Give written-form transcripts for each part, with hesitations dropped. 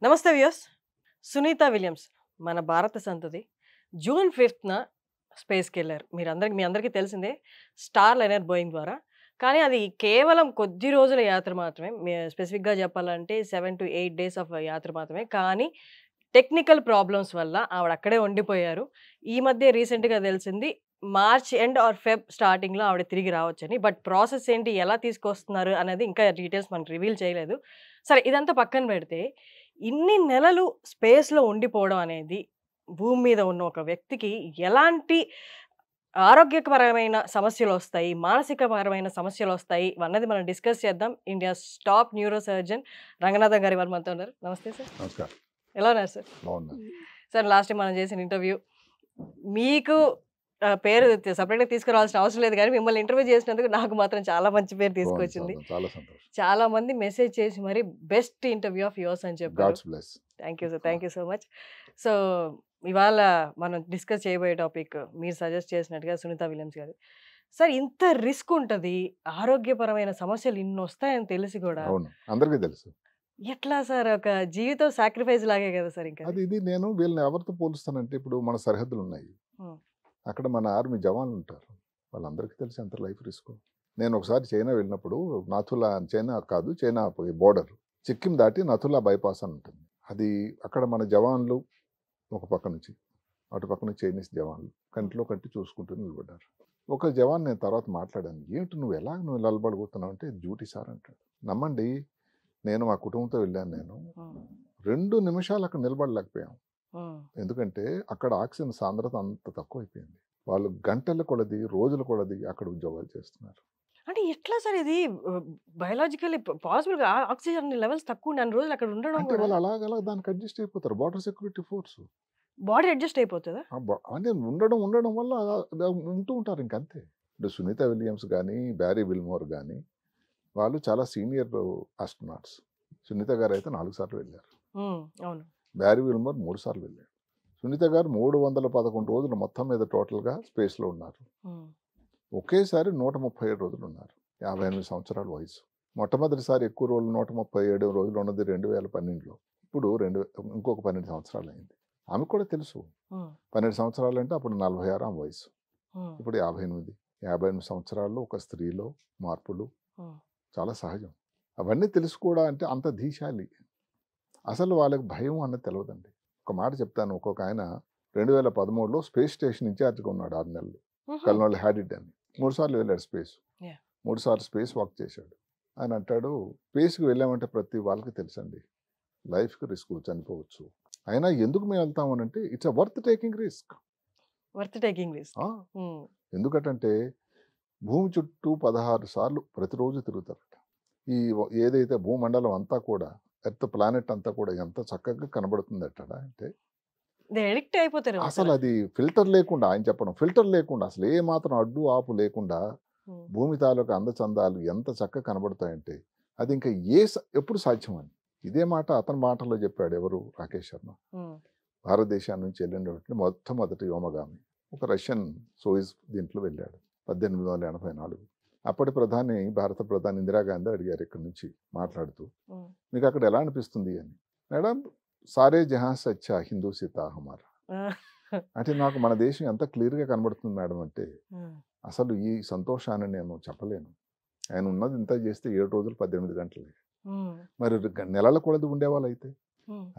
నమస్తే viewers. Sunitha Williams మన భారత సంతతి జూన్ 5న స్పేస్‌కెళ్లారు. మీ అందరికీ తెలిసిందే. స్టార్ లైనర్ బోయింగ్ ద్వారా. కానీ అది కేవలం కొద్ది రోజుల యాత్ర మాత్రమే. స్పెసిఫిక్‌గా చెప్పాలంటే 7-8 డేస్ ఆఫ్ యాత్ర మాత్రమే. కానీ టెక్నికల్ ప్రాబ్లమ్స్ వల్ల ఆవిడ అక్కడే ఉండిపోయారు. ఈ మధ్య రీసెంట్‌గా తెలిసింది మార్చ్ ఎండ్ ఆర్ ఫెబ్ స్టార్టింగ్‌లో ఆవిడ తిరిగి రావచ్చని. బట్ ప్రాసెస్ ఏంటి? ఎలా తీసుకొస్తున్నారు? అనేది ఇంకా డీటెయిల్స్ మనకు రివీల్ చేయలేదు. సరే ఇదంతా పక్కన పెడితే ఇన్ని నెలలు స్పేస్‌లో ఉండిపోవడం అనేది భూమి మీద ఉన్న ఒక వ్యక్తికి ఎలాంటి ఆరోగ్యపరమైన సమస్యలొస్తాయి, మానసికపరమైన సమస్యలొస్తాయి అన్నది మనం డిస్కస్ చేద్దాం. India's top neuro surgeon Ranganathan గారు ఇవాళ మనతో ఉన్నారు. నమస్తే సార్. నమస్కారం. ఎలా ఉన్నారు సార్? బాగున్నాను. సార్ లాస్ట్ టైం మనం చేసిన ఇంటర్వ్యూ మీకు పేరు సెపరేట్‌గా తీసుకురావాల్సిన అవసరం లేదు గానీ, మిమ్మల్ని ఇంటర్వ్యూ చేసినందుకు నాకు మాత్రం చాలా మంచి పేరు తీసుకొచ్చింది. చాలా సంతోషం. చాలా మంది మెసేజ్ చేసి మరి బెస్ట్ ఇంటర్వ్యూ ఆఫ్ యువర్స్ అని చెప్పారు. Gods bless. Thank you sir. Thank you so much. So, ఇవాళ మనం డిస్కస్ చేయబోయే టాపిక్ మీరు సజెస్ట్ చేసినట్టుగా సునీత విలియమ్స్ గారు. సార్ ఇంత రిస్క్ ఉంటది. ఆరోగ్యపరమైన సమస్యలు ఇన్నొస్తాయని తెలిసి కూడా అవును, అందరికీ తెలుసు. ఎట్లా సార్ ఒక జీవితం సాక్రిఫైస్ లాగే కదా సార్ ఇంకా. ఇది నేను వీళ్ళని ఎవరితో పోలుస్తానంటే, ఇప్పుడు మన సరిహద్దులు ఉన్నాయి. హ్మ్. అక్కడ మన ఆర్మీ జవాన్లు ఉంటారు. వాళ్ళందరికీ తెలిసి ఎంత లైఫ్ రిస్క్. నేను ఒకసారి చైనా వెళ్ళినప్పుడు, నాథులా, చైనా కాదు, చైనా బోర్డర్ సిక్కిం దాటి నథులా బైపాస్ అని ఉంటుంది. అది అక్కడ మన జవాన్లు ఒక పక్క నుంచి, అటు పక్క నుంచి చైనీస్ జవాన్లు కంటిలో కంటి చూసుకుంటూ నిలబడ్డారు. ఒక జవాన్ నేను తర్వాత మాట్లాడాను, ఏంటి నువ్వు నిలబడగలుగుతున్నావు అంటే, డ్యూటీ సార్ అంటాడు. నమ్మండి, నేను మా కుటుంబంతో వెళ్ళాను. నేను 2 నిమిషాలు అక్కడ నిలబడలేకపోయాం. ఎందుకంటే అక్కడ ఆక్సిజన్ సాంద్రత అంత తక్కువ అయిపోయింది. వాళ్ళు గంటల కొలది, రోజుల కొలది అక్కడ ఉద్యోగాలు చేస్తున్నారు. అంటే ఎట్లా సార్ ఇది బయోలాజికల్లీ పాసిబుల్ ఆక్సిజన్ లెవెల్స్ తక్కువ ఉన్న రోజులు అక్కడ ఉండడం అంటే వాళ్ళు అలాగలా దానికి అడ్జస్ట్ అయిపోతారు. Border security force body adjust అయిపోతుందా? అంటే ఉండడం వల్ల ఉంటూ ఉంటారు ఇంకంతే. ఇప్పుడు సునీత విలియమ్స్ కానీ, బ్యారీ విల్మోర్ కానీ వాళ్ళు చాలా సీనియర్ ఆస్ట్రోనాట్స్. సునీత గారు అయితే 4 సార్లు వెళ్ళారు. అవును. బ్యారీ విల్మోర్ 3 సార్లు వెళ్ళారు. సునీత గారు 311 రోజులు మొత్తం మీద టోటల్గా స్పేస్లో ఉన్నారు. ఒకేసారి 137 రోజులు ఉన్నారు. 58 సంవత్సరాల వయసు. మొట్టమొదటిసారి ఎక్కువ రోజులు 137 రోజులు ఉన్నది 2012లో. ఇప్పుడు ఇంకొక 12 సంవత్సరాలు అయింది. ఆమె కూడా తెలుసు 12 సంవత్సరాలు అంటే అప్పుడు 46 ఆమె వయసు. ఇప్పుడు 58 సంవత్సరాల్లో ఒక స్త్రీలో మార్పులు చాలా సహజం. అవన్నీ తెలుసు కూడా. అంటే అంత ధీశాలి. అసలు వాళ్ళకి భయం అన్నది తెలియదండి. ఒక మాట చెప్తాను. ఒక్కొక్క ఆయన 2013లో స్పేస్ స్టేషన్ ఇన్ఛార్జ్గా ఉన్నాడు 6 నెలలు. కల్నల్ హ్యాడిడ్ అని 3 సార్లు వెళ్ళాడు స్పేస్. 3 సార్లు స్పేస్ వాక్ చేశాడు. ఆయన అంటాడు, స్పేస్కి వెళ్ళామంటే ప్రతి వాళ్ళకి తెలుసండి, లైఫ్కి రిస్క్, చనిపోవచ్చు. అయినా ఎందుకు మేము వెళ్తామనంటే, it's a worth taking risk. ఎందుకంటే భూమి చుట్టూ 16 సార్లు ప్రతిరోజు తిరుగుతారట. ఈ ఏదైతే భూమండలం అంతా కూడా, ఎర్త్ ప్లానెట్ అంతా కూడా ఎంత చక్కగా కనబడుతుందట అంటే, అసలు అది ఫిల్టర్ లేకుండా, ఆయన చెప్పడం ఫిల్టర్ లేకుండా, అసలు ఏ మాత్రం అడ్డు ఆపు లేకుండా భూమి తాలూకా అందచందాలు ఎంత చక్కగా కనబడతాయంటే, అది ఇంకా ఎప్పుడు సాధ్యం అని. ఇదే మాట అతని మాటల్లో చెప్పాడు ఎవరు, రాకేష్ శర్మ. భారతదేశాన్ని నుంచి వెళ్ళినటువంటి మొట్టమొదటి వ్యోమగామి. ఒక రష్యన్ సోయిజ్ దీంట్లో వెళ్ళాడు 1884. అప్పటి భారత ప్రధాని ఇందిరాగాంధీ అడిగారు ఇక్కడి నుంచి మాట్లాడుతూ, మీకు అక్కడ ఎలా అనిపిస్తుంది అని. మేడం, సారే జహాం సే అచ్చా హిందూ సీతా హమారా అంటే, నాకు మన దేశం ఎంత క్లియర్గా కనబడుతుంది మేడం అంటే, అసలు ఈ సంతోషాన్ని నేను చెప్పలేను. ఆయన ఉన్నది ఇంత చేస్తే 7 రోజులు 18 గంటలే. మరి నెలల కొలది ఉండేవాళ్ళు అయితే.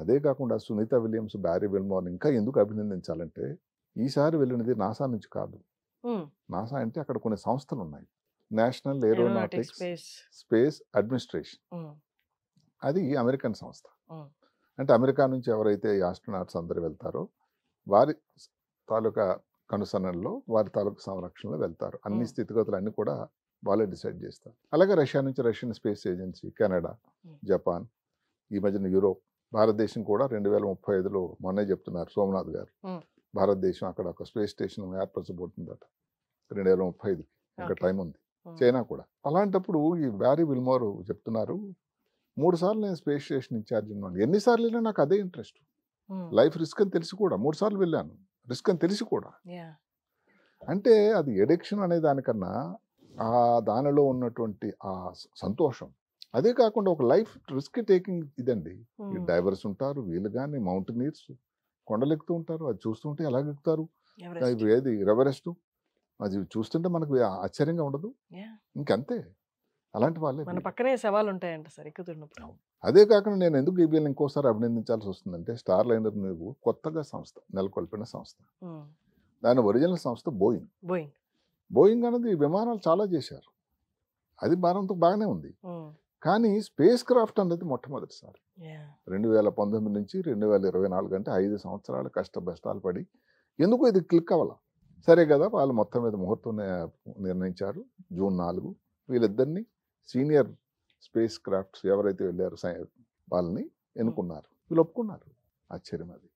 అదే కాకుండా సునీత విలియమ్స్, బ్యారీ విల్మోర్ ఇంకా ఎందుకు అభినందించాలంటే, ఈసారి వెళ్ళినది నాసా నుంచి కాదు. నాసా అంటే అక్కడ కొన్ని సంస్థలు ఉన్నాయి. నేషనల్ ఏరోనాటిక్స్ స్పేస్ అడ్మినిస్ట్రేషన్, అది అమెరికన్ సంస్థ. అంటే అమెరికా నుంచి ఎవరైతే ఈ ఆస్ట్రోనాట్స్ అందరూ వెళ్తారో వారి తాలూకా కనుసన్నల్లో, వారి తాలూకా సంరక్షణలో వెళ్తారు. అన్ని స్థితిగతులు అన్నీ కూడా వాళ్ళే డిసైడ్ చేస్తారు. అలాగే రష్యా నుంచి Russian space agency, Canada, Japan, ఈ మధ్యన యూరోప్, భారతదేశం కూడా 2035లో మొన్నే చెప్తున్నారు సోమనాథ్ గారు, భారతదేశం అక్కడ ఒక స్పేస్ స్టేషన్ ఏర్పరచబోతుందట 2035. ఇంకా టైం ఉంది. చైనా కూడా. అలాంటప్పుడు ఈ బ్యారీ విల్మోర్ చెప్తున్నారు, 3 సార్లు నేను స్పేస్ స్టేషన్ ఇన్ఛార్జ్ ఉన్నాను. ఎన్నిసార్లు వెళ్ళినా నాకు అదే ఇంట్రెస్ట్. లైఫ్ రిస్క్ అని తెలిసి కూడా 3 సార్లు వెళ్ళాను, రిస్క్ అని తెలిసి కూడా. అంటే అది ఎడిక్షన్ అనే దానికన్నా దానిలో ఉన్నటువంటి ఆ సంతోషం, అదే కాకుండా ఒక లైఫ్ రిస్క్ టేకింగ్ ఇదండి. ఈ డైవర్స్ ఉంటారు, వీళ్ళు కానీ మౌంటనీర్స్ కొండలు ఎక్కుతూ ఉంటారు. అది చూస్తుంటే ఎలా ఎక్కుతారు? ఏది ఎవరెస్ట్, అది చూస్తుంటే మనకు ఆశ్చర్యంగా ఉండదు. ఇంకంతే, అలాంటి వాళ్ళే. మన పక్కనే సవాలు ఉంటాయంట సార్ ఎక్కుతున్నప్పుడు. అదే కాకుండా నేను ఎందుకు ఈబీఎల్ ఇంకోసారి అభినందించాల్సి వస్తుందంటే, స్టార్ లైనర్ నువ్వు కొత్తగా సంస్థ నెలకొల్పిన సంస్థ. దాని ఒరిజినల్ సంస్థ బోయింగ్. బోయింగ్ అనేది విమానాలు చాలా చేశారు, అది భారతంతో బాగానే ఉంది. కానీ స్పేస్ క్రాఫ్ట్ అనేది మొట్టమొదటిసారి 2019 నుంచి 2024 అంటే 5 సంవత్సరాలు కష్టాలు పడి ఎందుకు ఇది క్లిక్ అవ్వాల. సరే కదా, వాళ్ళు మొత్తం మీద ముహూర్తం నిర్ణయించారు జూన్ 4. వీళ్ళిద్దరిని సీనియర్ స్పేస్ క్రాఫ్ట్స్ ఎవరైతే వెళ్ళారో వాళ్ళని ఎన్నుకున్నారు. వీళ్ళు ఒప్పుకున్నారు. ఆశ్చర్యం అది.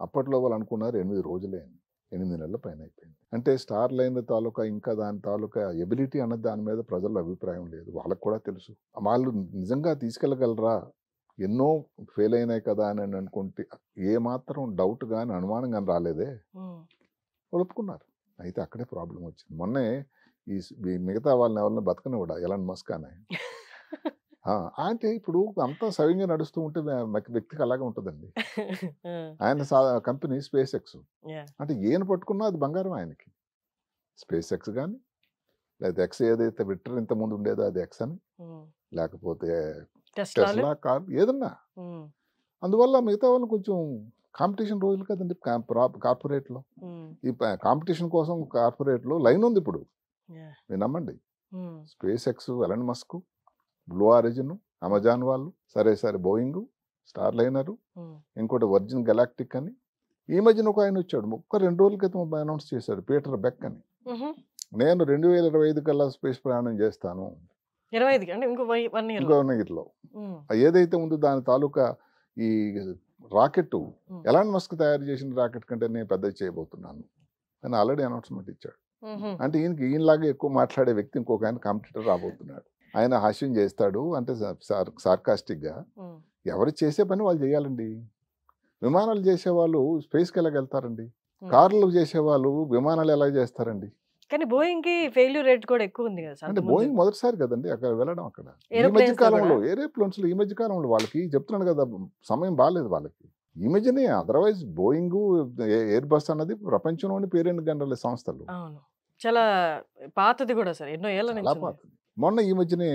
అప్పట్లో వాళ్ళు అనుకున్నారు 8 రోజులే అని. 8 నెలల పైన అయిపోయింది. అంటే స్టార్ లైనర్ తాలూకా ఇంకా దాని తాలూకా ఎబిలిటీ అన్నది దాని మీద ప్రజల అభిప్రాయం లేదు. వాళ్ళకు కూడా తెలుసు. వాళ్ళు నిజంగా తీసుకెళ్ళగలరా, ఎన్నో ఫెయిల్ అయినాయి కదా అని అనుకుంటే ఏమాత్రం డౌట్ కానీ అనుమానం కానీ రాలేదే. వాళ్ళు ఒప్పుకున్నారు. అయితే అక్కడే ప్రాబ్లం వచ్చింది. మొన్నే ఈ మిగతా వాళ్ళని ఎవరిని బతకని కూడా ఎలాన్ మస్క్ అని అంటే ఇప్పుడు అంతా సవ్యంగా నడుస్తూ ఉంటే వ్యక్తికి అలాగే ఉంటుందండి. ఆయన కంపెనీ స్పేస్ ఎక్స్ అంటే ఈయన పట్టుకున్నా అది బంగారం ఆయనకి. స్పేస్ ఎక్స్ కానీ లేదా ఎక్స్ ఏదైతే విక్టర్ ఇంత ముందు ఉండేదో అది ఎక్స్ అని, లేకపోతే టెస్లా కార్ ఏదన్నా. అందువల్ల మిగతా వాళ్ళని కొంచెం కాంపిటీషన్ రోజులు కదండి కార్పొరేట్లో. ఈ కాంపిటీషన్ కోసం కార్పొరేట్లో లైన్ ఉంది ఇప్పుడు. మీరు నమ్మండి, space X, Elon Musk, blue origin, Amazon వాళ్ళు, సరే బోయింగ్, స్టార్ లైనరు, ఇంకోటి వర్జిన్ గెలాక్టిక్ అని. ఈ మధ్యన ఒక ఆయన వచ్చాడు, 2 రోజుల క్రితం అనౌన్స్ చేశాడు, పీటర్ బెక్ అని. నేను 2025 కల్లా స్పేస్ ప్రయాణం చేస్తాను. ఇంకో 1 ఇయర్లో ఏదైతే ఉందో దాని తాలూకా ఈ రాకెట్ ఎలాన్ మస్క్ తయారు చేసిన రాకెట్ కంటే నేను పెద్దది చేయబోతున్నాను అని ఆల్రెడీ అనౌన్స్మెంట్ ఇచ్చాడు. అంటే ఈయనలాగా ఎక్కువ మాట్లాడే వ్యక్తి ఇంకొక ఆయన కాంపిటీటర్ రాబోతున్నాడు. ఆయన హాస్యం చేస్తాడు, అంటే సార్కాస్టిక్గా. ఎవరు చేసే పని వాళ్ళు చేయాలండి. విమానాలు చేసేవాళ్ళు స్పేస్కి ఎలా వెళ్తారండి? కార్లు చేసేవాళ్ళు విమానాలు ఎలా చేస్తారండి? కానీ బోయింగ్ కి ఫెయిల్యూర్ రేట్ కూడా ఎక్కువ ఉంది కదా. అంటే బోయింగ్ మొదటిసారి కదండి అక్కడ వెళ్ళడం. అక్కడ ఈ మధ్య కాలంలో ఏరోప్లేన్స్ ఈ మధ్య కాలంలో వాళ్ళకి చెప్తున్నాడు కదా, సమయం బాగాలేదు వాళ్ళకి ఈ మధ్యనే. అదర్వైజ్ బోయింగ్, ఎయిర్ బస్ అన్నది ప్రపంచంలోని పేరెంట్ గనరల్ సంస్థలు. చాలా పాతది కూడా సార్, ఎన్నో ఏళ్ళ నుంచి పాతది. మొన్న ఈ మధ్యనే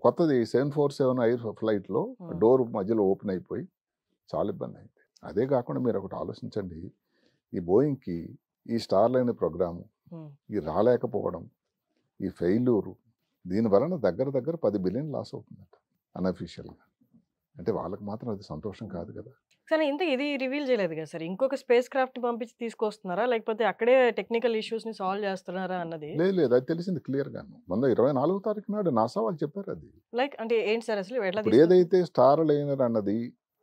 కొత్తది 747 ఎయిర్ ఫ్లైట్లో డోర్ మధ్యలో ఓపెన్ అయిపోయి చాలా ఇబ్బంది అయింది. అదే కాకుండా మీరు ఒకటి ఆలోచించండి, ఈ బోయింగ్కి ఈ స్టార్ లైన్ ప్రోగ్రాము ఈ రాలేకపోవడం, ఈ ఫెయిల్యూరు, దీని వలన దగ్గర 10 బిలియన్ లాస్ అవుతుందట అన్అఫీషియల్గా. అంటే వాళ్ళకి మాత్రం అది సంతోషం కాదు కదా. కానీ ఇది రివీల్ చేయలేదు కదా సార్, ఇంకొక స్పేస్ క్రాఫ్ట్ పంపించి తీసుకొస్తున్నారా లేకపోతే అక్కడే టెక్నికల్ ఇష్యూస్ ని సాల్వ్ చేస్తున్నారా అన్నది లేదు, అది తెలిసింది క్లియర్ గాను. మొన్న 24వ తారీఖు నాడు నాసా వాళ్ళు చెప్పారు. అది లైక్ అంటే ఏంటి సార్ అసలు ఇప్పుడు ఏదైతే స్టార్ లైనర్ అన్నది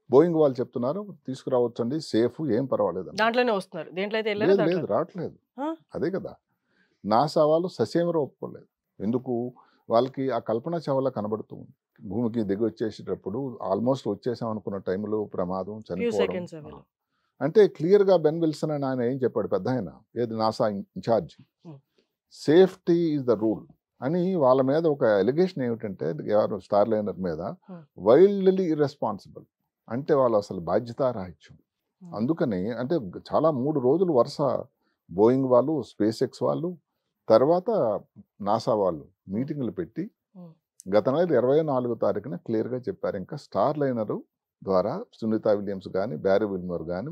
బోయింగ్ వాళ్ళు చెప్తున్నారు తీసుకురావచ్చు అండి, సేఫ్, ఏం పర్వాలేదు, దాంట్లోనే వస్తున్నారు. దేంట్లో అయితే లేదు రావట్లేదు. అదే కదా, నాసా వాళ్ళు ససేమరో ఒప్పుకోలేదు. ఎందుకు? వాళ్ళకి ఆ కల్పన చావ్లా కనబడుతూ ఉంది. భూమికి దిగి వచ్చేసేటప్పుడు ఆల్మోస్ట్ వచ్చేసాం అనుకున్న టైంలో ప్రమాదం, చనిపోవడం. అంటే క్లియర్గా బెన్ విల్సన్ అని ఆయన ఏం చెప్పాడు, పెద్ద ఆయన, ఏది NASA incharge, safety is the rule అని. వాళ్ళ మీద ఒక ఎలిగేషన్ ఏమిటంటే, ఎవరు స్టార్ లైనర్ మీద వైల్డ్లీ ఇర్రెస్పాన్సిబుల్, అంటే వాళ్ళు అసలు బాధ్యతారాహిత్యం. అందుకని అంటే చాలా 3 రోజులు వరుస బోయింగ్ వాళ్ళు, స్పేస్ ఎక్స్ వాళ్ళు, తర్వాత నాసా వాళ్ళు మీటింగ్లు పెట్టి గత నెల 24వ తారీఖున క్లియర్గా చెప్పారు, ఇంకా స్టార్ లైనరు ద్వారా సునీత విలియమ్స్ కానీ బ్యారీ విల్మర్ కానీ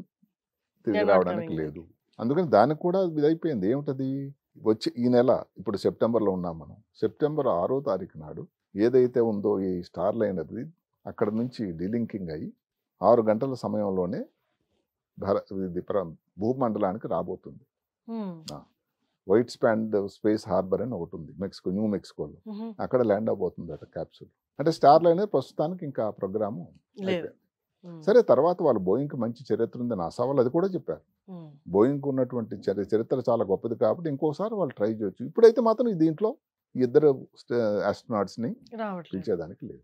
తిరిగి రావడానికి లేదు. అందుకని దానికి కూడా ఇది అయిపోయింది. ఏమిటది? వచ్చి ఈ నెల ఇప్పుడు సెప్టెంబర్లో ఉన్నాం మనం. సెప్టెంబర్ 6వ తారీఖు నాడు ఏదైతే ఉందో ఈ స్టార్ లైనర్ది అక్కడ నుంచి డీలింకింగ్ అయ్యి 6 గంటల సమయంలోనే భూమండలానికి రాబోతుంది. వైట్ స్పాండ్ స్పేస్ హార్బర్ అని ఒకటి ఉంది న్యూ మెక్సికోలో, అక్కడ ల్యాండ్ అవబోతుంది అట క్యాప్సూల్. అంటే స్టార్ లైనర్ ప్రస్తుతానికి ఇంకా ప్రోగ్రాము అయిపోయింది. సరే, తర్వాత వాళ్ళు బోయింగ్కి మంచి చరిత్ర ఉంది, నాసా వాళ్ళు అది కూడా చెప్పారు. బోయింగ్కి ఉన్నటువంటి చరిత్ర చాలా గొప్పది కాబట్టి ఇంకోసారి వాళ్ళు ట్రై చేయొచ్చు. ఇప్పుడైతే మాత్రం దీంట్లో 2 ఆస్ట్రోనాట్స్ని పిలిచేదానికి లేదు.